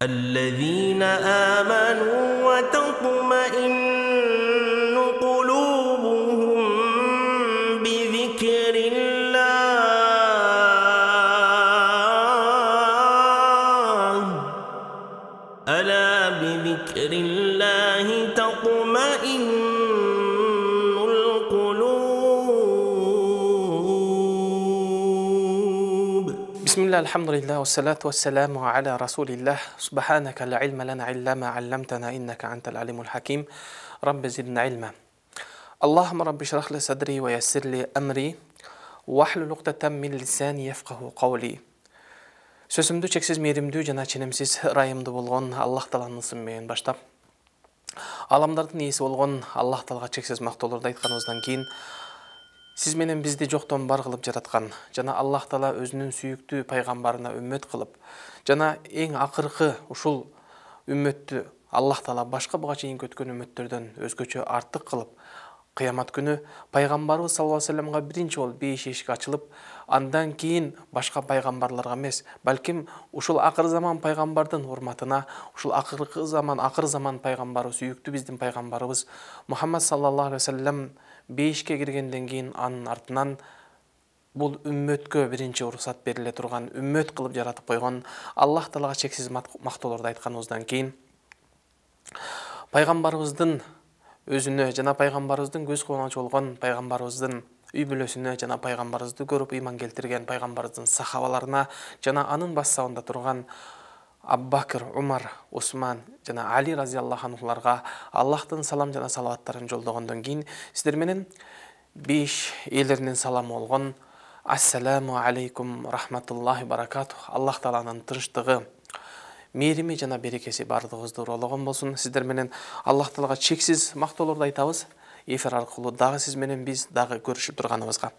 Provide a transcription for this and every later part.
الذين آمنوا وتطمئن قلوبهم بذكر الله ألا بذكر الله تطمئن القلوب. بسم الله الحمد لله والصلاة والسلام على رسول الله. سبحانك لا علم لنا إلا ما علمتنا إنك أنت العليم الحكيم. رب زدنا علما. اللهم رب اشرح لي صدري ويسر لي أمري واحلل عقدة من لساني يفقهوا قولي. Сөзімді чексіз мейірімді жана ченемсіз райымды болған Аллах Тааланын исиминен баштап, аламдардын ээси болгон Аллах Таалага чексіз мактоолорду айтканыбыздан кийин, сиз менен бизди жоктон бар кылып жараткан жана Аллах Таала өзүнүн сүйүктүү пайгамбарына үммөт кылып, жана эң акыркы ушул үммөттү Аллах Таала башка буга чейин өткөн үммөттөрдөн өзгөчө артык кылып, кыямат күнү пайгамбарыбыз саллаллаху алейхи вассаламга биринчи болуп беш эшик ачылып, андан кийин башка пайгамбарларга эмес, балким ушул акыр заман пайгамбардын урматына, ушул акыр заман пайгамбары сүйүктүү биздин пайгамбарыбыз Мухаммад саллаллаху алейхи вассалам бейишке киргенден кийин анын артынан бул үммөткө биринчи уруксат бериле турган, үммөт кылып жаратып койгон Аллах Таалага чексиз мактоолорду айтканыбыздан кийин, пайгамбарыбыздын өзүнө жана пайгамбарыбыздын көз кубанычы болгон пайгамбарыбыздын үй бүлөсүнө жана пайгамбарыбызды көрүп ыйман келтирген пайгамбарыбыздын сахабаларына жана анын бассабында турган Аббакыр, Умар, Усман жана Али разияллаху анхуларга Аллахтын салам жана салаваттарын жолдогондон кийин, сиздер менен беш элдеринин саламы болгон Ассаламу алейкум рахматуллахи баракатух. Аллах Тааланын тынчтыгы, мээрими жана берекеси бардыгыбызды урологон болсун. Сиздер менен Аллах Таалага чексиз мактоолорду айтабыз. Эфир аркылуу дагы сиз менен биз дагы көрүшүп турганыбызга.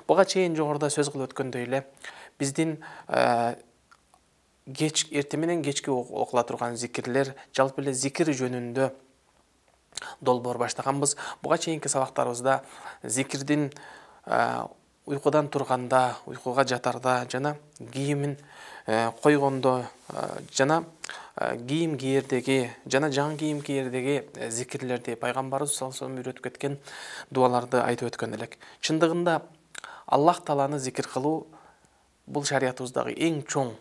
Буга чейин жогоруда сөз кылып өткөндөй эле, биздин эртең менен кечки окула турган зикирлер, жалпы эле зикир жөнүндө долбоор баштаганбыз. Буга чейинки сабактарыбызда зикирдин уйкудан турганда, уйкуга жатарда жана кийимин койгондо жана кийим кийердеги жана жаңы кийим кийердеги зикирлерди пайгамбарыбыз саллаллаху алейхи вассалам үйрөтүп кеткен дуаларды айтып өткөн элек. Чындыгында Аллах Тааланы зикир кылуу бул шариятыбыздагы эң чоң,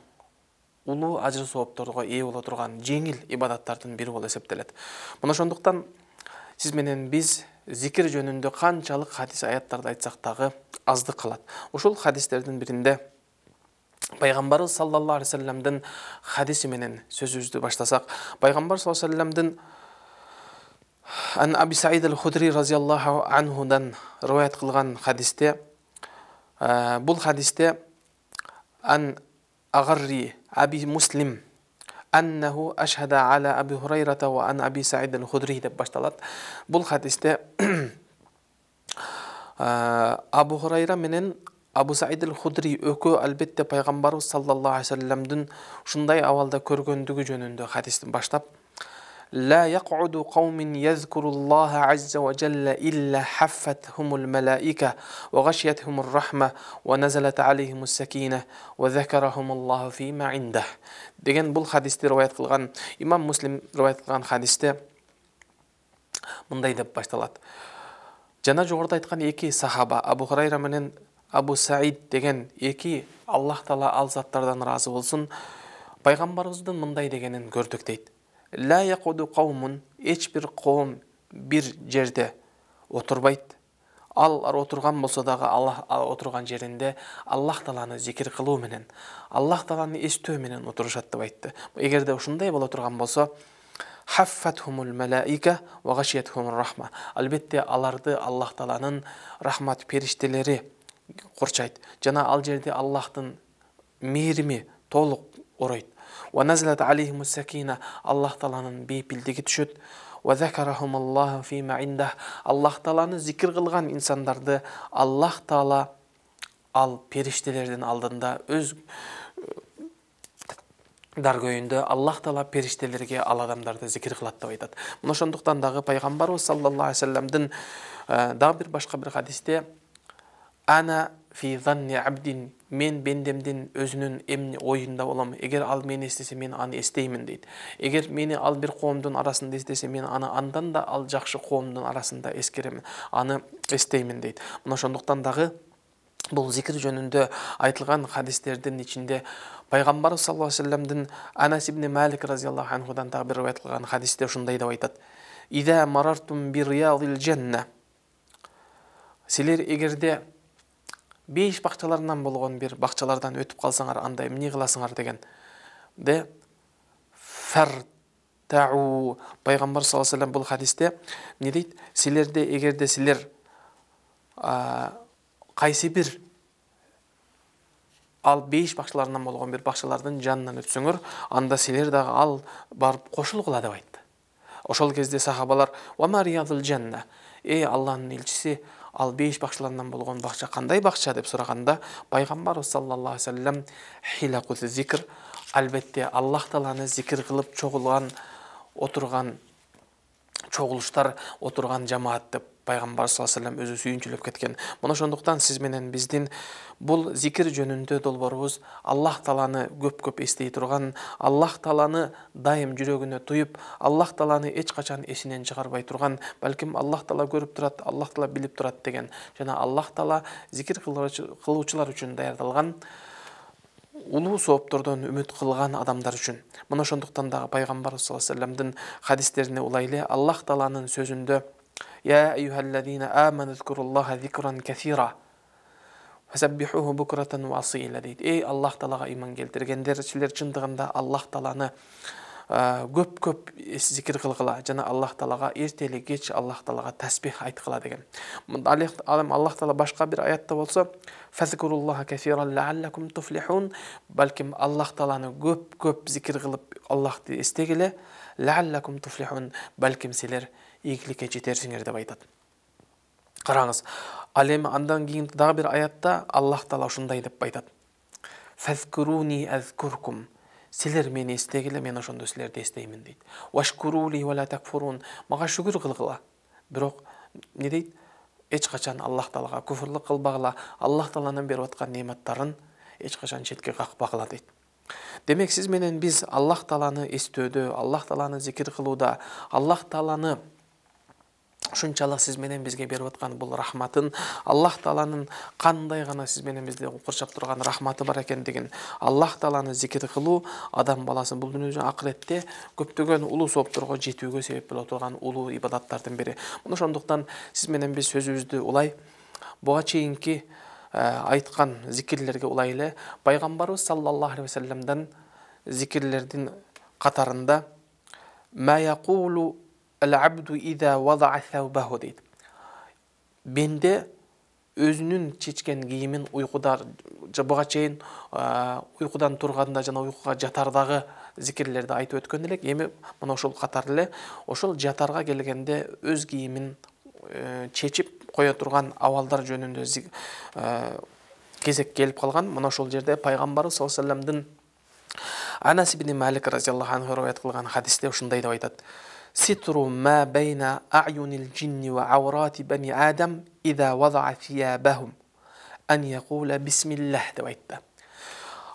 улуу ажыр соопторго ээ боло турган жеңил ибадаттардын бири болуп эсептелет. Мына ошондуктан сиз менен биз зикир жөнүндө канчалык хадис аяттарды айтсак дагы аздык калат. Ушул хадистердин биринде пайгамбарыбыз саллаллаху алейхи вассаламдын хадиси менен сөзүбүздү баштасак, пайгамбар саллаллаху алейхи вассаламдын Ан Аби Саид аль-Худри разияллаху анхудан риваят кылган хадисте, бул хадисте Ан Агарри Аби Муслим аннаху ашхада аля Аби Хурайрата ва ан Аби Саид аль-Худри деп башталат. Бул хадисте Абу Хурайра менен Абу Саид аль-Худри өкө албетте пайгамбарыбыз саллаллаху алейхи вассаламдын ушундай абалда көргөндүгү жөнүндө хадисти баштап, لا يقعد قوم يذكر الله عز وجل إلا حفتهم الملائكة وغشيتهم الرحمة ونزلت عليهم السكينة وذكرهم الله فيما عنده. деген бул хадисти риваят кылган имам Муслим риваят кылган хадисте мындай деп башталат. Жана жогоруда айткан эки сахаба, Абу Хурайра менен Абу Саид деген эки, Аллах Таала ал заттардан разы болсун, пайгамбарыбыздын мындай дегенин көрдүк дейт. Ла якуду каумун, эч бир коом бир жерде отурбайт. Алар отурган болсо дагы Аллах отурган жеринде Аллах Тааланы зикир кылуу менен, Аллах Тааланы эстөө менен отурушат деп айтты. Эгерде ушундай боло турган болсо, хаффатхумул малаика ва гашиятхумур рахма. Албетте аларды Аллах Тааланын рахмат периштелери курчайт. Жана ал жерде Аллахтын мээрими толук оройт. Ва назалат алейхимус сакина, Аллах Тааланын бейпилдиги түшөт. Ва закарахумуллаху фима индах, Аллах Тааланы зикир кылган инсандарды Аллах Таала ал периштелердин алдында өз даргөйүндө Аллах Таала периштелерге ал адамдарды зикир кылат деп айтат. Мына ошондуктан дагы пайгамбарыбыз саллаллаху алейхи вассаламдын дагы бир башка бир хадисте ана фи занни абдин мен бендемдин өзүнүн эмне оюнда болом. Эгер ал мени эстесе, мен аны эстеймин дейт. Эгер мени ал бир коомдун арасында эстесе, мен аны андан да ал жакшы коомдун арасында эскеремин, аны эстеймин дейт. Мына ошондуктан дагы бул зикир жөнүндө айтылган хадистердин ичинде пайгамбар саллаллаху алейхи вассаламдын Анас ибн Малик разияллаху анхудан дагы бир риваят кылган хадисте ушундай деп айтат: "Иза марартум би риядил жанна", силер эгерде бейиш бакчаларынан болгон бир бакчалардан өтүп калсаңар, анда эмне кыласыңар деген. Де фартау, пайгамбар саллаллаху алейхи вассалам бул хадисте эмне дейт? Силерде эгерде силер кайсы бир ал бейиш бакчаларынан болгон бир бакчалардын жанынан өтсөңөр, анда силер дагы ал барып кошулгула деп айтты. Ошол кезде сахабалар: "Ва мариядул жанна", Аллахтын элчиси, ал бейиш бакчаларынан болгон бакча кандай бакча деп сураганда, пайгамбар саллаллаху алейхи вассалам хилакут зикр, албетте Аллах тааланы зикир кылып чогулган, отурган чогулуштар, отурган жамаат деп пайгамбар саллаллаху алейхи вассалам өзү сүйүнчүлөп кеткен. Мына ошондуктан сиз менен биздин бул зикир жөнүндө долбоорубуз Аллах тааланы көп-көп эстей турган, Аллах тааланы дайым жүрөгүнө туюп, Аллах тааланы эч качан эсинен чыгарбай турган, балким Аллах таала көрүп турат, Аллах таала билип турат деген жана Аллах таала зикир кылуучулар үчүн даярдалган улуу сооптордон үмүт кылган адамдар үчүн. Мына ошондуктан дагы пайгамбар саллаллаху алейхи вассаламдын хадистерине улайлы Аллах тааланын сөзүндө: "Я айюхаллазина аману зкуруллаха зикран касира фасаббихуху букраtan ва асила" дейт. Аллах таалага иман келтиргендер, силер чындыгында Аллах тааланы көп-көп зикир кылгыла жана Аллах таалага эртели кеч Аллах таалага тасбих айткыла деген. Аллах таала башка бир аятта болсо: "Фазкуруллаха касиран лааллакум туфлихун", балким Аллах тааланы көп-көп зикир кылып Аллахты эстегиле, лааллакум туфлихун, балким силер ийгиликке жетерсиңер деп айтат. Караңыз, ал эми андан кийин дагы бир аятта Аллах таала ушундай деп айтат: "Фазкуруни азкуркум", силер мени эстегиле, мен ошондо силерди эстеймин дейт. "Вашкурули ва ла такфурун", мага шүгүр кылгыла, бирок эмне дейт? Эч качан Аллах таалага күфүрлүк кылбагыла, Аллах тааланын берип аткан нематтарын эч качан четке какпагыла дейт. Демек сиз менен биз Аллах тааланы эстөөдө, Аллах тааланы зикир кылууда, Аллах тааланы ушунчалык сиз менен бизге берип аткан бул рахматын, Аллах тааланын кандай гана сиз менен бизди курчап турган рахматы бар экендигин, Аллах тааланы зикир кылуу адам баласы бул дүйнөдө акыретте көптөгөн улуу соопторго жетүүгө себеп боло турган улуу ибадаттардын бири. Мына ошондуктан сиз менен биз сөзүбүздү улай буга чейинки айткан зикирлерге улайлы пайгамбарыбыз саллаллаху алейхи вассаламдан зикирлердин катарында ма якулу ал-абду иза вада'a саубаху дейт. Бенде өзүнүн чечкен кийимин уйкуда, буга чейин уйкудан турганда жана уйкуга жатардагы зикирлерди айтып өткөн элек. Эми мына ошол катар эле ошол жатарга келгенде өз кийимин чечип кое турган абалдар жөнүндө кезек келип калган. Мына ошол жерде пайгамбар саллаллаху алейхи вассаламдын Анас ибн Малик разияллаху анху риваят кылган хадисте ушундай деп айтат: "Ситру ма байна a'yunil jinni wa awrati bani Adam idha wada'a thiyabahum an yaqula bismillah" деп айтты.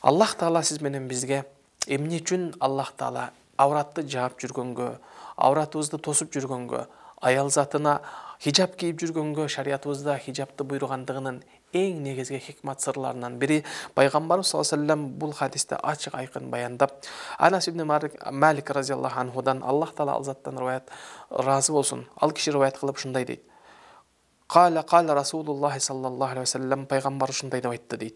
Аллах таала сиз менен бизге эмне үчүн Аллах таала авратты жаап жүргөнгө, авратыбызды тосуп жүргөнгө, аял затына хижаб кийип жүргөнгө шариятыбызда хижабты буйругандыгынын эң негизги хикмат сырларынан бири пайгамбарыбыз саллаллаху алейхи вассалам бул хадисте ачык айкын баяндап, Анас ибн Малик разияллаху анхудан Аллах таала ал заттан риваят разы болсун, ал киши риваят кылып ушундай дейт: "Кала Расулуллахи саллаллаху алейхи вассалам", пайгамбар ушундай деп айтты дейт: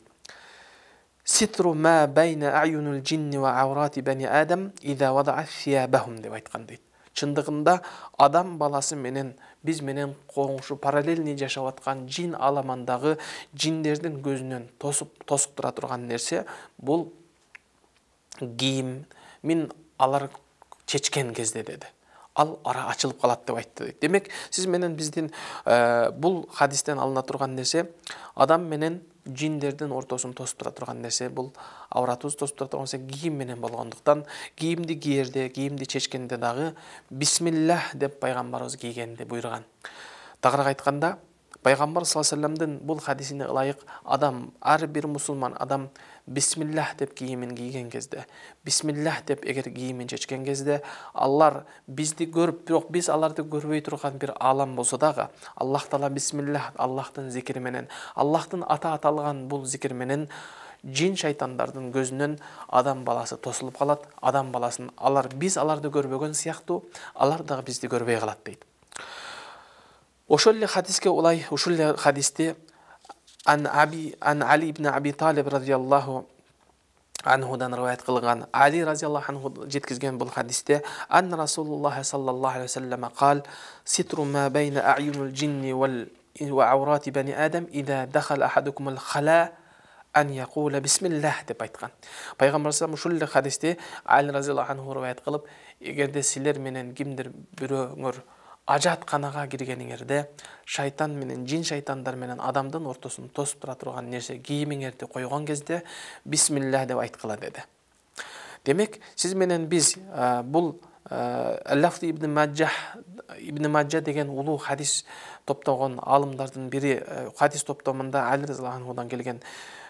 "Ситру ма байна a'yunil jinni wa awrati bani Adam idha wada'a thiyabahum" деп айткан дейт. Чындыгында адам баласы менен биз менен коңшу параллельный жашап аткан жин аламандагы жиндердин көзүнөн тосуп тура турган нерсе бул кийим мен алар чечкен кезде деди. Ал ара ачылып калат деп айтты. Демек сиз менен биздин бул хадистен алына турган нерсе адам менен жиндердин ортосун тосуп тура турган нерсе бул авратыбыз тосуп тура турган нерсе кийим менен болгондуктан кийимди кийерде, кийимди чечкенде дагы бисмиллах деп пайгамбарыбыз кийгенди буйруган. Тагыраак айтканда Пайгамбар саллаллаху алейхи вассаламдын бул хадисине ылайык адам, ар бир мусулман адам бисмиллах деп кийимин кийген кезде, бисмиллах деп эгер кийимин чечкен кезде, алар бизди көрүп, бирок биз аларды көрбөй турган бир алам болсо дагы, Аллах таала бисмиллах, Аллахтын зикри менен, Аллахтын аты аталган бул зикир менен жин шайтандардын көзүнөн адам баласы тосулуп калат. Адам баласын биз аларды көрбөгөн сыяктуу, алар дагы бизди көрбөй калат дейт. Ошол эле хадиске улай, ушул эле хадисте ан Али ибн Аби Талиб радиаллаху анхудан риваят кылган, Али радиаллаху анху жеткизген бул хадисте ан Расулуллах саллаллаху алейхи вассалам кал: "Ситру ма байна а'юнул джинни ва аурати бани Адам ида дахала ахадукумул хала ан якула бисмиллах" деп айткан. Пайгамбар саллаллаху ушул эле хадисте Али радиаллаху анху риваят кылып, эгерде силер менен кимдир бирөөңөр ажатканага киргениңерде шайтан менен жин шайтандар менен адамдын ортосун тосуп тура турган нерсе кийимиңерди койгон кезде бисмиллах деп айткыла деди. Демек, сиз менен биз бул Лафти ибн Маджа деген улуу хадис топтогон алымдардын бири хадис топтомунда Али разияллаху анхудан келген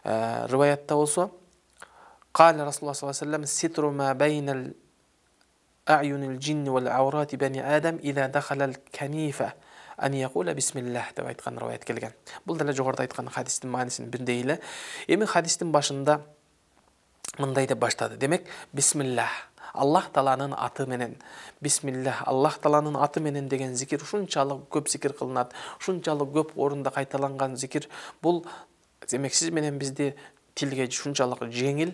риваятта болсо, кала Расулуллах саллаллаху алейхи вассалам: "Ситру ма байнал а'юнил джинни вал аурати бани Адам ида дахалал канифа ан якула бисмиллах" деп айткан риваят келген. Бул деле жогоруда айткан хадистин маанисинин бирдей эле. Эми хадистин башында мындай деп баштады. Демек, бисмиллах, Аллах тааланын аты менен, бисмиллах, Аллах тааланын аты менен деген зикир ушунчалык көп зикир кылынат, ушунчалык көп орунда кайталанган зикир. Бул демек сиз менен бизди тилге ушунчалык жеңил,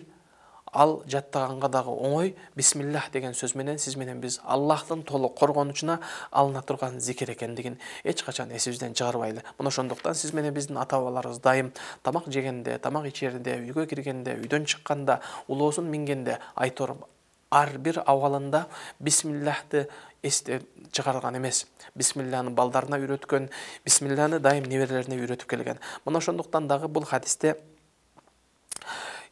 ал жаттаганга дагы оңой. Бисмиллах деген сөз менен сиз менен биз Аллахтын толук коргонучуна алына турган зикир экендигин эч качан эсибизден чыгарбайлы. Мына ошондуктан сиз менен биздин ата-бабаларыбыз дайым тамак жегенде, тамак ичерде, үйгө киргенде, үйдөн чыкканда, улоосун мингенде айтор ар бир абалында бисмиллахты эсте чыгарган эмес. Бисмиллахны балдарына үйрөткөн, бисмиллахны дайым неберелерине үйрөтүп келген. Мына ошондуктан дагы бул хадисте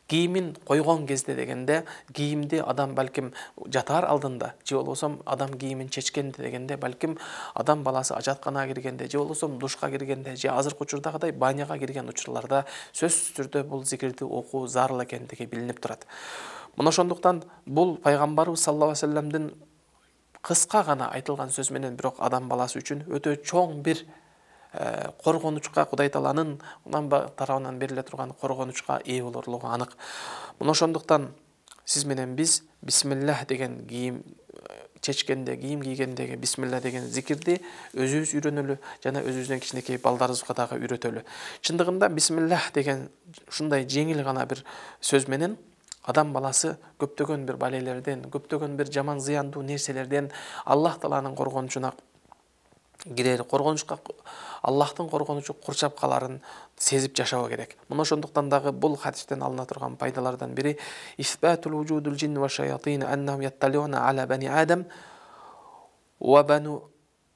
кийимин койгон кезде дегенде, кийимди адам балким жатар алдында, же болбосо адам кийимин чечкенде дегенде, балким адам баласы ажатканага киргенде, же болбосо душка киргенде, же азыркы учурдагыдай баняга кирген учурларда сөзсүз түрдө бул зикирди окуу зарыл экендиги билинип турат. Мына ошондуктан бул пайгамбарыбыз саллаллаху алейхи вассаламдын кыска гана айтылган сөз менен бирок адам баласы үчүн өтө чоң бир коргонучка, Кудай тааланын тарабынан бериле турган коргонучка ээ болорлугу анык. Мына ошондуктан сиз менен биз бисмиллах деген кийим чечкенде, кийим кийгендеги бисмиллах деген зикирди өзүбүз үйрөнөлү жана өзүбүздөн кичинекей балдарыбызга дагы үйрөтөлү. Чындыгында бисмиллах деген ушундай жеңил гана бир сөз менен адам баласы көптөгөн бир балелерден, көптөгөн бир жаман зыяндуу нерселерден Аллах тааланын коргонучуна кирер, коргонучка Аллахтын коргонучу курчап каларын сезип жашоо керек. Мына ошондуктан дагы бул хадистен алына турган пайдалардан бири исбатул вujudul jinn ва шаятин annahum yattali'una ala bani Adam wa banu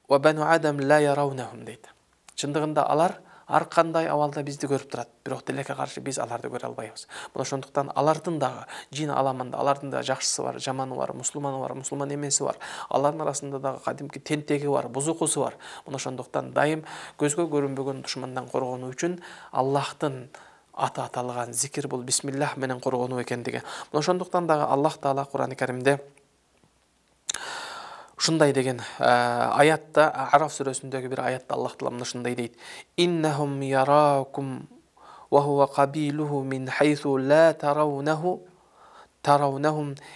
Adam la yarawnahum дейт. Чындыгында алар ар кандай абалда бизди көрүп турат, бирок тилекке каршы биз аларды көрө албайбыз. Мына ошондуктан алардын дагы жин аламында алардын да жакшысы бар, жаманы бар, мусулман эмеси бар. Алардын арасында дагы кадимки тентеги бар, бузукусу бар. Мына ошондуктан дайым көзгө көрүнбөгөн душмандан коргонуу үчүн Аллахтын аты аталган зикир бул бисмиллах менен коргонуу экендиги. Мына ошондуктан дагы Аллах таала Кур'ан-ы Каримде ушундай деген аятта, Араф сүрөсүндөгү бир аятта Аллах таала ушундай дейт: "Иннахум яракум ва хува кабилуху мин хайсу ла тараwnahum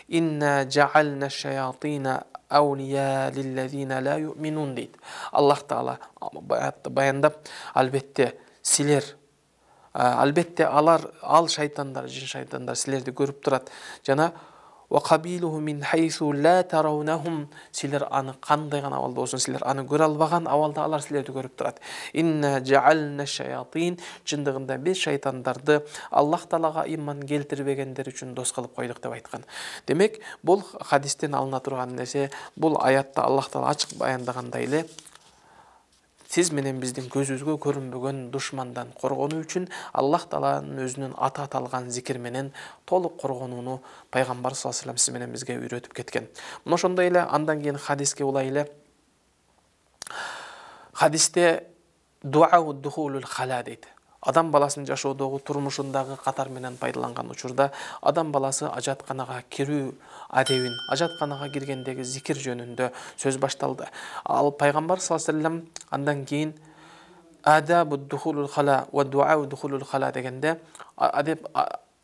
инна жа'ална шаятина аулия лиллазина ла ю'минун" дейт. Аллах таала баяндап, албетте силер, албетте ал шайтандар, жин шайтандар силерди көрүп турат. Жана وَقَبِيلُهُ مِنْ حَيْثُ لَا تَرَوْنَهُمْ силер аны кандай гана абалда болсун, силер аны көрө албаган абалда алар силерди көрүп турат. Инна жа'ална шаятин, чындыгында биз шайтандарды Аллах таалага иман келтирбегендер үчүн дос кылып койдук деп айткан. Демек, бул хадистен алына турган нерсе, бул аятта Аллах таала ачык баяндагандай эле сиз менен биздин көзүбүзгө көрүнбөгөн душмандан коргонуу үчүн Аллах тааланын өзүнүн аты аталган зикир менен толук коргонууну пайгамбар саллаллаху алейхи вассалам сиз менен бизге үйрөтүп кеткен. Мына ошондой эле андан кийин хадиске улай эле хадисте дуау духулул хала дейт. Адам баласының жашоодогу турмушундагы катар менен пайдаланган учурда адам баласы ажатканага кирүү адебин, ажатканага киргендеги зикир жөнүндө сөз башталды. Ал пайгамбар саллаллаху алейхи вассалам андан кийин адабу духулул хала ва дуау духулул хала дегенде адеп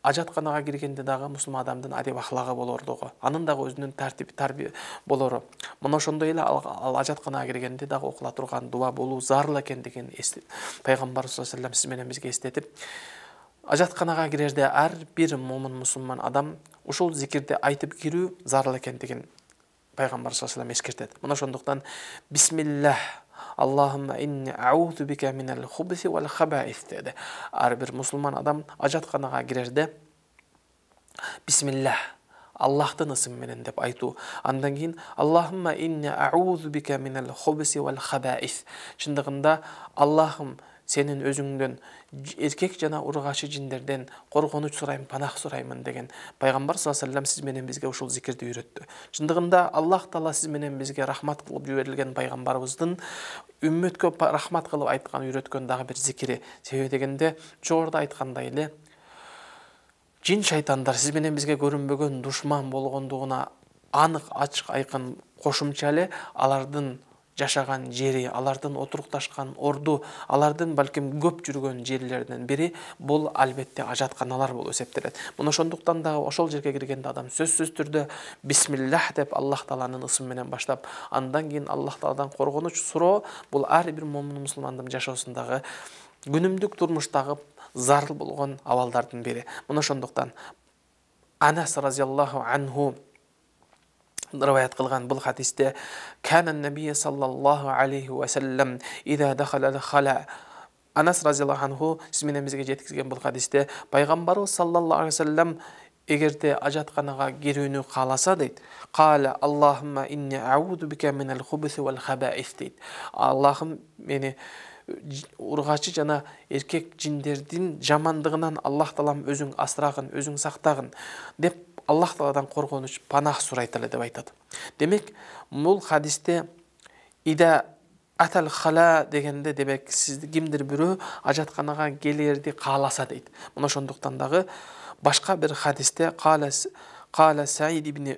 ажатканага киргенде дагы мусулман адамдын адеп ахлагы болордугу, анын дагы өзүнүн тарбия болору. Мына ошондой эле ал ажатканага киргенде дагы окула турган дуа болуу зарыл экендигин пайгамбар саллаллаху алейхи вассалам сиз менен бизге эстетип, ажатканага кирерде ар бир момун мусулман адам ушул зикирди айтып кирүү зарыл экендигин пайгамбар саллаллаху алейхи вассалам эскертет. Мына ошондуктан бисмиллах Аллахумма инни аузу бика минал хубси вал хабаис dedi. Ар бир мусулман адам ажатканага кирерде бисмиллах Аллахтын ысымы менен деп айтуу. Андан кийин Аллахумма инни аузу бика минал хубси вал хабаис. Чындыгында Аллахым сенин өзүңдөн эркек жана ургачы жиндерден коргонуч сурайм, панах сураймын деген пайгамбар саллаллаху алейхи вассалам сиз менен бизге ушул зикирди үйрөттү. Чындыгында Аллах Таала сиз менен бизге рахмат кылып жиберилген пайгамбарыбыздын үммөткө рахмат кылып айткан үйрөткөн дагы бир зикири. Себеби дегенде жогоруда айткандай эле жин шайтандар сиз менен бизге көрүнбөгөн душман болгондугуна анык ачык айкын кошумча эле алардын жашаган жери, алардын отурукташкан орду, алардын балким көп жүргөн жерлерден бири бул албетте ажатканалар болуп эсептелет. Мына ошондуктан дагы ошол жерге киргенде адам сөзсүз түрдө бисмиллах деп Аллах Тааланын ысымы менен баштап, андан кийин Аллах Тааладан коргонуч суроо бул ар бир момун мусулмандын жашоосундагы күнүмдүк турмуштагы зарыл болгон абалдардын бири. Мына ошондуктан Анас разияллаху анху риваят кылган бул хадисте канан набий саллаллаху алейхи ва саллам иза дахала хала Анас разияллаху анху сиз менен бизге жеткизген бул хадисте пайгамбарыбыз саллаллаху алейхи ва саллам эгерде ажатканага кирүүнү кааласа дейт, кала Аллахумма инни аузу бика минал хубси вал хабаис дейт. Аллахым мени ургачы жана эркек жиндердин жамандыгынан Аллах Таалам өзүң асырагын, өзүң сактагын деп Аллах Тааладан коргонуч панах сурайт эле деп айтат. Демек, бул хадисте ида атал хала дегенде демек сизди кимдир бирөө ажатканага келерди кааласа дейт. Мына ошондуктан дагы башка бир хадисте кала Саид ибн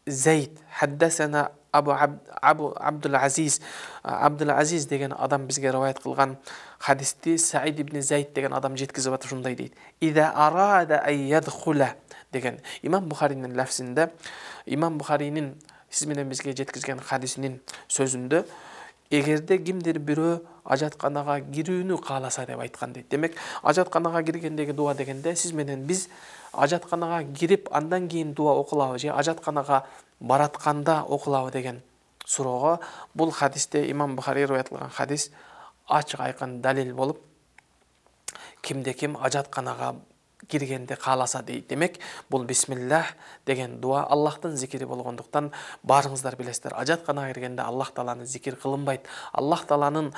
Зейд хаддасана Абдул Азиз деген адам бизге риваят кылган хадисти Саид ибн Зейд деген адам жеткизип атып ушундай дейт. Ида арада ай ядхула деген Имам Бухаринин лафзинде, Имам Бухаринин сиз менен бизге жеткизген хадисинин сөзүндө эгерде кимдир бирөө ажатканага кирүүнү кааласа деп айткан дейт. Демек, ажатканага киргендеги дуа дегенде сиз менен биз ажатканага кирип андан кийин дуа окулабы же ажатканага баратканда окулабы деген суроого бул хадисте Имам Бухари риваят кылган хадис ачык айкын далил болуп, кимде ким ажатканага киргенде кааласа дейт. Демек, бул бисмиллах деген дуа Аллахтын зикири болгондуктан барыңыздар билесиздер, ажатканага киргенде Аллах Тааланы зикир кылынбайт. Аллах Тааланын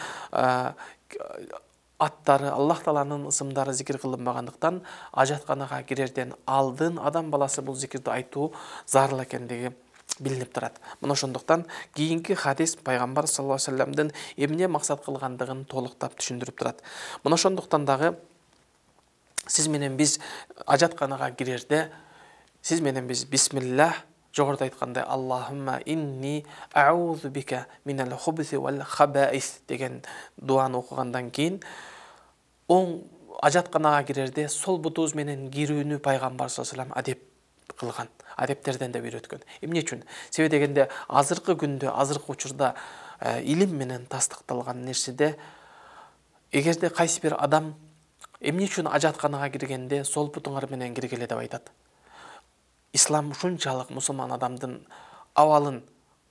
аттары, Аллах Тааланын ысымдары зикир кылынбагандыктан ажатканага кирерден алдын адам баласы бул зикирди айтуу зарыл экендиги билинип турат. Мына ошондуктан кийинки хадис пайгамбар саллаллаху алейхи ва салламдын эмне максат кылгандыгын толуктап түшүндүрүп турат. Мына ошондуктан дагы сиз менен биз ажатканага кирерде сиз менен биз бисмиллах жогоруда айткандай Аллахумма инни аузу бика минал хубси вал хабаис деген дуаны окугандан кийин оң ажатканага кирерде сол бутубуз менен кирүүнү пайгамбар саллаллаху алейхи ва саллям адеп кылган, адептерден деп үйрөткөн. Эмне үчүн? Себеби дегенде азыркы күндө, азыркы учурда илим менен тастыкталган нерседе эгерде кайсы бир адам эмне үчүн ажатканага киргенде сол бутуңар менен киргиле деп айтат. Ислам ушунчалык мусулман адамдын абалын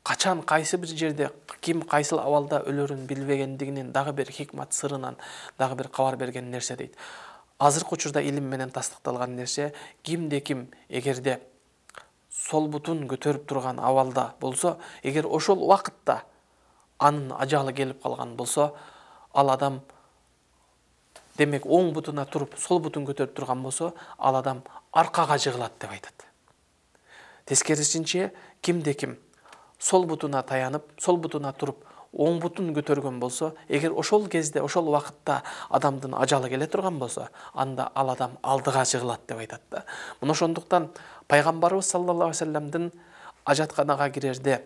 качан кайсы бир жерде ким кайсыл абалда өлөрүн билбегендигинин дагы бир хикмат сырынан дагы бир кабар берген нерсе дейт. Азыркы учурда илим менен тастыкталган нерсе кимде ким эгерде сол бутун көтөрүп турган абалда болсо, эгер ошол убакытта анын ажалы келип калган болсо, ал адам демек оң бутуна туруп сол бутун көтөрүп турган болсо, ал адам аркага жыгылат деп айтат. Тескерисинче кимде ким сол бутуна таянып, сол бутуна туруп оң бутун көтөргөн болсо, эгер ошол кезде, ошол убакытта адамдын ажалы келе турган болсо, анда ал адам алдыга жыгылат деп айтат да. Мына ошондуктан пайгамбарыбыз саллаллаху алейхи вассаламдын ажатканага кирерде,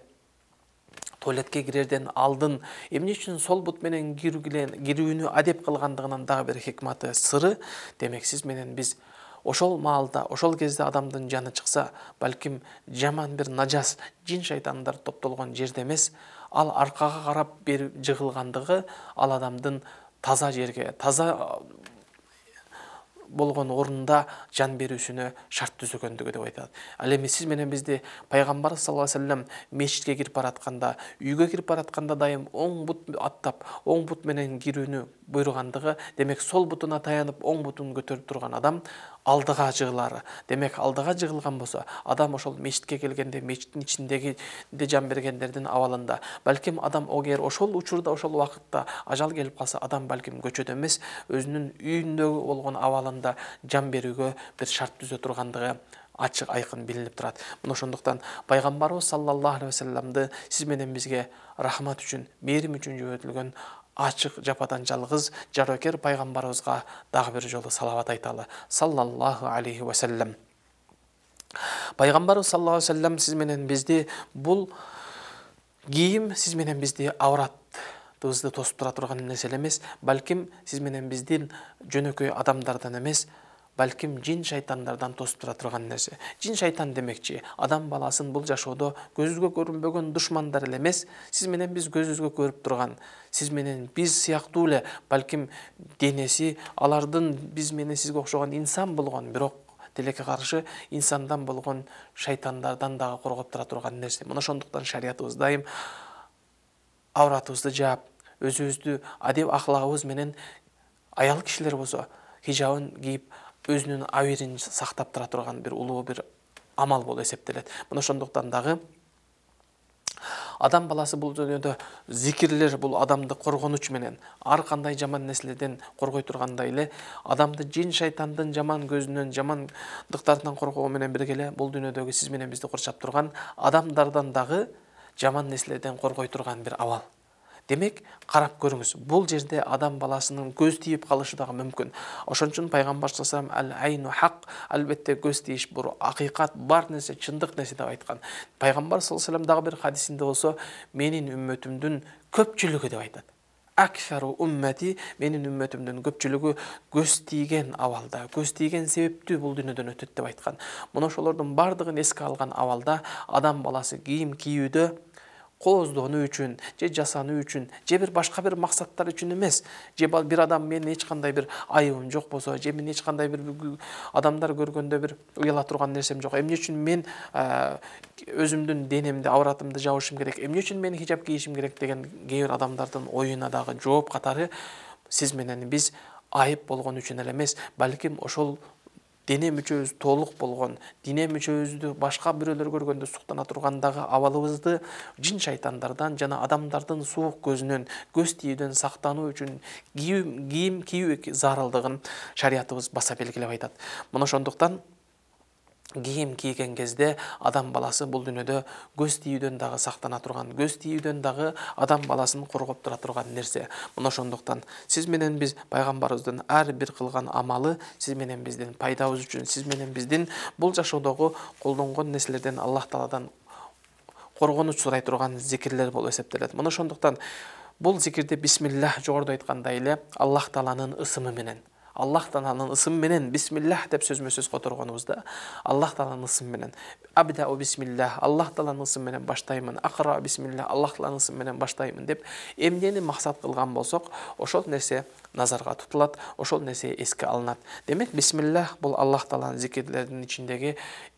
туалетке кирерден алдын эмне үчүн сол бут менен кирүүнү адеп кылгандыгынын дагы бир хикматы, сыры, демек сиз менен биз ошол маалда, ошол кезде адамдын жаны чыкса, балким жаман бир нажас жин шайтандар топтолгон жерде эмес, ал аркага карап берип жыгылгандыгы ал адамдын таза жерге, таза болгон орунда жан берүүсүнө шарт түзөгөндүгү деп айтат. Ал эми сиз менен бизди пайгамбар саллаллаху алейхи вассалам мечитке кирип баратканда, үйгө кирип баратканда дайым оң бут аттап, оң бут менен кирүүнү буйругандыгы, демек сол бутуна таянып оң бутун көтөрүп турган адам алдыга жыгылары. Демек алдыга жыгылган болсо, адам ошол мечитке келгенде, мечиттин ичиндеги жан бергендердин абалында, балким адам эгер ошол учурда, ошол убакытта ажал келип калса, адам балким көчөдө эмес, өзүнүн үйүндөгү болгон абалында жан берүүгө бир шарт түзө тургандыгы ачык айкын билинип турат. Мына ошондуктан пайгамбарыбыз саллаллаху алейхи вассаламды сиз менен бизге рахмат үчүн, мээрим үчүн жиберилген ачык жападан жалгыз жарокер пайгамбарыбызга дагы бир жолу салават айталы. Саллаллаху алейхи вассалам. Пайгамбарыбыз саллаллаху алейхи вассалам сиз менен бизди бул кийим сиз менен бизди авраттыбызды тосуп тура турган нерсе эмес, балким сиз менен биздин жөнөкөй адамдардан эмес, балким жин шайтандардан тосуп тура турган нерсе. Жин шайтан демекчи, адам баласын бул жашоодо көзүгө көрүнбөгөн душмандар эле эмес, сиз менен биз көзүбүзгө көрүп турган, сиз менен биз сыяктуу эле, балким денеси алардын биз менен сизге окшогон инсан болгон, бирок тилекке каршы инсандан болгон шайтандардан дагы коргоп тура турган нерсе. Мына ошондуктан шариятыбыз дайым авратыбызды жаап, өзүбүздү адеп ахлагыбыз менен аял кишилер болсо хижабын кийип, өзүнүн абийирин сактап тура турган бир улуу бир амал болуп эсептелет. Мына ошондуктан дагы адам баласы бул дүйнөдө зикирлер бул адамды коргонуч менен, ар кандай жаман нерселерден коргой тургандай эле, адамды жин шайтандын жаман көзүнөн, жамандыктарынан коргоо менен бирге эле бул дүйнөдөгү сиз менен бизди курчап турган адамдардан дагы жаман нерселерден коргой турган бир абал. Демек, карап көрүңүз, бул жерде адам баласынын көз тийип калышы дагы мүмкүн. Ошон үчүн пайгамбар саллаллаху алейхи вассалам ал-айну хак, албетте көз тийиш бул акыйкат, бар нерсе, чындык нерсе деп айткан. Пайгамбар саллаллаху алейхи вассалам дагы бир хадисинде болсо, менин үммөтүмдүн көпчүлүгү деп айтат. Аксару уммати, менин үммөтүмдүн көпчүлүгү көз тийген абалда, көз тийген себептүү бул дүйнөдөн өтөт деп айткан. Мына ошолордун бардыгын эске алган абалда адам баласы кийим кийүүдө кооздонуу үчүн, же жасануу үчүн, же бир башка бир максаттар үчүн эмес, же бир адам менин эч кандай бир айыбым жок болсо, же мен эч кандай бир адамдар көргөндө бир уяла турган нерсем жок, эмне үчүн мен өзүмдүн денемди, авратымды жабышым керек, эмне үчүн мен хижаб кийишим керек деген кээ бир адамдардын оюна дагы жооп катары сиз менен биз айып болгон үчүн эле эмес, балким ошол дене мүчөбүз толук болгон, дене мүчөбүздү башка бирөөлөр көргөндө суктана тургандагы абалыбызды жин шайтандардан жана адамдардын суук көзүнөн, көз тийүүдөн сактануу үчүн кийим кийүү зарылдыгын шариятыбыз баса белгилеп айтат. Мына ошондуктан кийим кийген кезде адам баласы бул дүйнөдө көз тийүүдөн дагы сактана турган, көз тийүүдөн дагы адам баласын коргоп тура турган нерсе. Мына ошондуктан сиз менен биз пайгамбарыбыздын ар бир кылган амалы сиз менен биздин пайдабыз үчүн, сиз менен биздин бул жашоодогу колдонгон нерселерден Аллах Тааладан коргонуч сурай турган зикирлер болуп эсептелет. Мына ошондуктан бул зикирди бисмиллах жогоруда айткандай эле Аллах Тааланын ысымы менен, Аллах Тааланын ысымы менен бисмиллах деп сөзмө-сөз которгонубузда Аллах Тааланын ысымы менен абдау бисмиллах, Аллах Тааланын ысымы менен баштаймын, акра бисмиллах, Аллах Тааланын ысымы менен баштаймын деп эмнени максат кылган болсок, ошол нерсе назарга тутулат, ошол нерсе эске алынат. Демек бисмиллах бул Аллах Тааланын зикирлеринин ичиндеги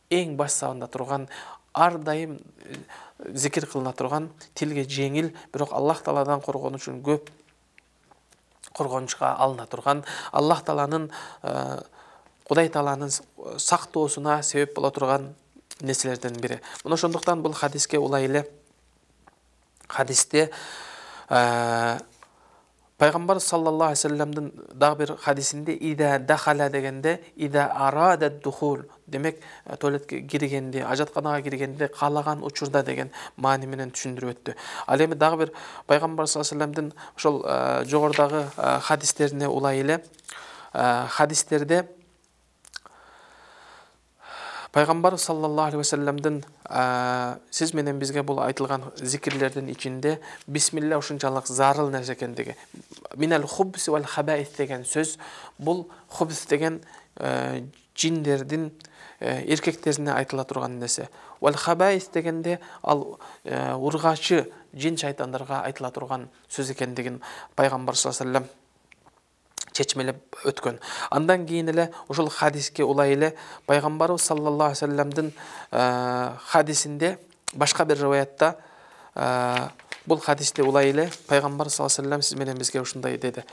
эң баш сабында турган, ар дайым зикир кылына турган, тилге жеңил, бирок Аллах Тааладан коргонуу үчүн көп коргонучка алына турган, Аллах Тааланын Кудай Тааланын сактоосуна себеп боло турган нерселерден бири. Мына ошондуктан бул хадиске улай эле хадисте Пайгамбар саллаллаху алейхи вассаламдын дагы бир хадисинде ида дахала дегенде ида арада духул, демек туалетке киргенде, ажатканага киргенде каалаган учурда деген маани менен түшүндүрүп өттү. Ал эми дагы бир пайгамбар саллаллаху алейхи вассаламдын ошол жогорудагы хадистерине улай эле хадистерде Пайгамбар саллаллаху алейхи вассаламдын сиз менен бизге бул айтылган зикирлердин ичинде бисмилля ушунчалык зарыл нерсе экендиги. Минал хубс вал хабаис деген сөз бул хубс деген жиндердин эркектерине айтыла турган нерсе. Вал хабаис дегенде ал ургачы жин шайтандарга айтыла турган сөз экендигин Пайгамбар саллаллаху алейхи вассалам чечмелеп өткөн. Андан кийин эле ушул хадиске улай эле Пайгамбарыбыз саллаллаху алейхи вассаламдын хадисинде башка бир риваятта бул хадисте улай эле Пайгамбар саллаллаху алейхи вассалам сиз менен бизге ушундай деди.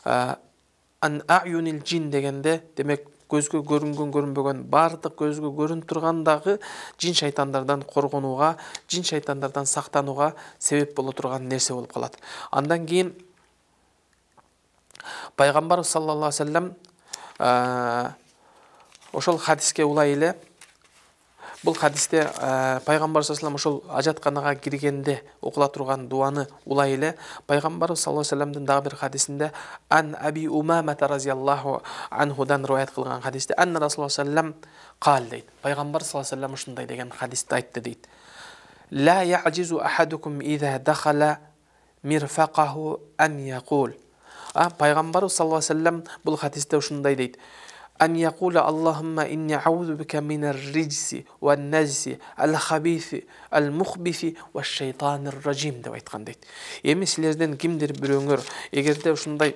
Ан аюнил жин дегенде демек көзгө көрүнгөн көрүнбөгөн бардык көзгө көрүнүп тургандагы жин шайтандардан коргонууга, жин шайтандардан сактанууга себеп боло турган нерсе болуп калат. Андан кийин Пайгамбар саллаллаху алейхи вассалам ошол хадиске улай эле бул хадисте Пайгамбар саллаллаху алейхи вассалам ошол ажатканага киргенде окула турган дуаны улай эле Пайгамбар саллаллаху алейхи вассаламдын дагы бир хадисинде ан Аби Умама разияллаху анхудан риваят кылган хадисте анна Расулуллах саллаллаху алейхи вассалам кал дейт. Пайгамбар саллаллаху алейхи вассалам ушундай деген хадисте айтты дейт. Ла я'джизу ахадукум иза дахала мирфақаху ан яқул. Пайгамбар саллаллаху алейхи вассалам бул хадисте ушундай дейт. Ан яқула Аллахумма инни аузу бика минар риджси ван назси ал-хабиси ал-мухбиси ваш шайтанир ражим деп айткан дейт. Эми силерден кимдир бирөөңөр эгерде ушундай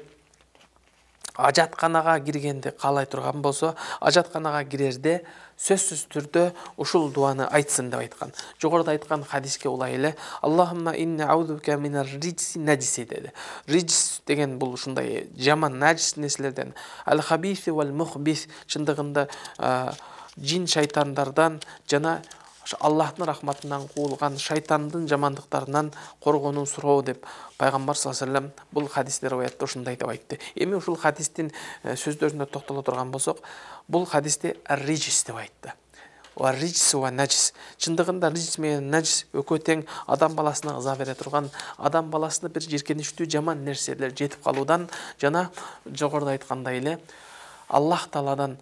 ажатканага киргенде каалай турган болсо, ажатканага кирерде сөзсүз түрдө ушул дуаны айтсын деп айткан. Жогоруда айткан хадиске улай эле Аллахумма инни аузу бика минар риджси наджси деди. Риджс деген бул ушундай жаман наджис нерселерден, ал-хабиси вал мухбис чындыгында жин шайтандардан жана Аллахтын рахматынан куулган шайтандын жамандыктарынан коргонуу суроо деп Пайгамбар саллаллаху алейхи вассалам бул хадисте риwayatта ушундай деп айтты. Эми ушул хадистин сөздөрүнө токтоло турган болсок, бул хадисте ар-риджс деп айтты. Ва риджс ва наджис. Чындыгында риджс менен наджис экөө тең адам баласына ыза бере турган, адам баласына бир жиркеничтүү жаман нерселер жетип калуудан жана жогоруда айткандай эле Аллах Тааладан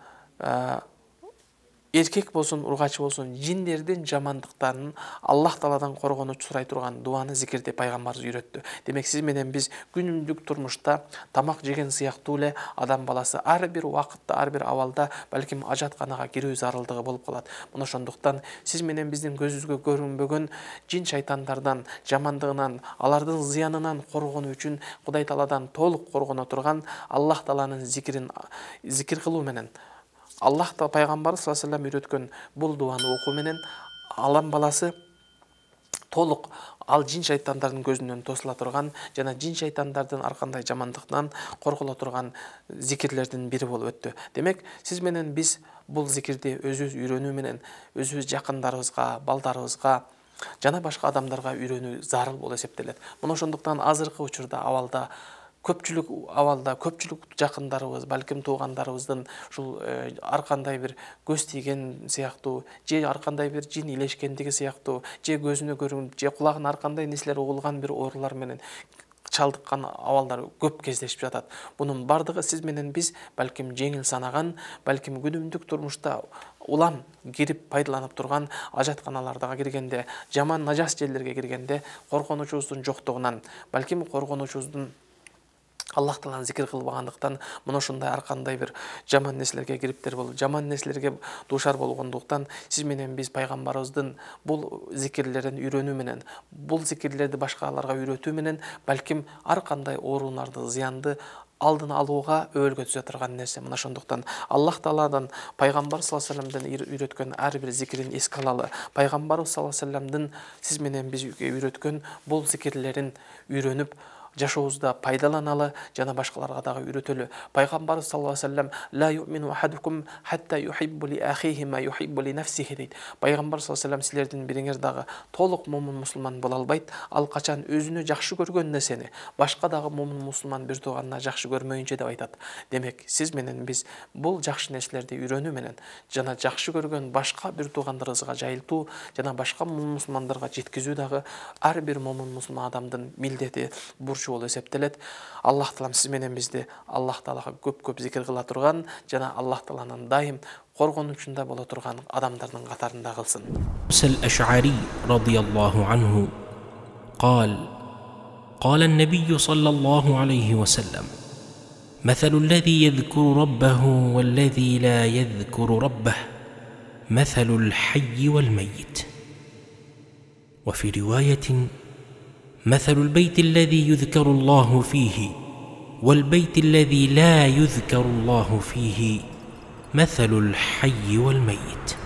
эркек болсун, ургачы болсун, жиндердин жамандыктарынан Аллах Тааладан коргонуу сурай турган дуаны зикирде пайгамбарыбыз үйрөттү. Демек сиз менен биз күнүмдүк турмушта тамак жеген сыяктуу эле адам баласы ар бир убакытта, ар бир абалда балким ажатканага кирүү зарылдыгы болуп калат. Мына ошондуктан сиз менен биздин көзүбүзгө көрүнбөгөн жин шайтандардан, жамандыгынан, алардын зыянынан коргонуу үчүн Кудай Тааладан толук коргоно турган Аллах Тааланын зикир кылуу менен Аллах та Пайгамбар саллаллаху алейхи вассалам үйрөткөн бул дуаны окуу менен алам баласы толук ал жин шайтандардын көзүнөн тосула турган жана жин шайтандардын ар кандай жамандыктан корголо турган зикирлердин бири болуп өттү. Демек, сиз менен биз бул зикирди өзүбүз үйрөнүү менен өзүбүз жакындарыбызга, балдарыбызга жана башка адамдарга үйрөнүү зарыл болуп эсептелет. Мына ошондуктан азыркы учурда көпчүлүк жакындарыбыз, балким туугандарыбыздын ушул ар кандай бир көз тийген сыяктуу, же ар кандай бир жин илешкендиги сыяктуу, же көзүнө көрүнүп, же кулагына ар кандай нерселер угулган бир оорулар менен чалдыккан абалдар көп кездешип жатат. Бунун бардыгы сиз менен биз балким жеңил санаган, балким күнүмдүк турмушта улам кирип пайдаланып турган ажатканаларга киргенде, жаман нажас жерлерге киргенде коргонучубуздун жоктугунан, балким коргонучубуздун Аллах Тааланы зикир кылбагандыктан мына ушундай ар кандай бир жаман нерселерге кириптер болуп, жаман нерселерге дуушар болгондуктан сиз менен биз пайгамбарыбыздын бул зикирлерин үйрөнүү менен, бул зикирлерди башкаларга үйрөтүү менен балким ар кандай ооруларды, зыянды алдын алууга өбөлгө түзө турган нерсе. Мына ошондуктан Аллах Тааладан Пайгамбар саллаллаху алейхи вассаламдын үйрөткөн ар бир зикирин эске алалы. Пайгамбар саллаллаху алейхи вассаламдын сиз менен бизге үйрөткөн бул зикирлерин үйрөнүп, жашообузда пайдаланалы жана башкаларга дагы үйрөтөлү. Пайгамбарыбыз саллаллаху алейхи вассалам ла юмину ахадукум хатта юхиббу ли ахихи ма юхиббу ли нафсихи дейт. Пайгамбар саллаллаху алейхи вассалам силердин бириңер дагы толук мумин мусулман боло албайт. Ал качан өзүнө жакшы көргөн нерсени башка дагы мумин мусулман бир тууганына жакшы көрмөйүнчө деп айтат. Демек, сиз менен биз бул жакшы нерселерди үйрөнүү менен жана жакшы көргөн башка бир туугандарыбызга жайылтуу жана башка мумин мусулмандарга жеткизүү дагы ар бир мумин мусулман адамдын милдети, бурчу болуп эсептелет. Аллах таалам сиз менен бизди Аллах таалага көп зикир кыла турган жана Аллах тааланын дайым коргонучунда боло турган адамдардын катарында кылсын. الأشعري رضي الله عنه قال النبي صلى الله عليه وسلم مثل الذي يذكر ربه والذي لا يذكر ربه مثل الحي والميت. وفي رواية مثل البيت الذي يذكر الله فيه والبيت الذي لا يذكر الله فيه مثل الحي والميت.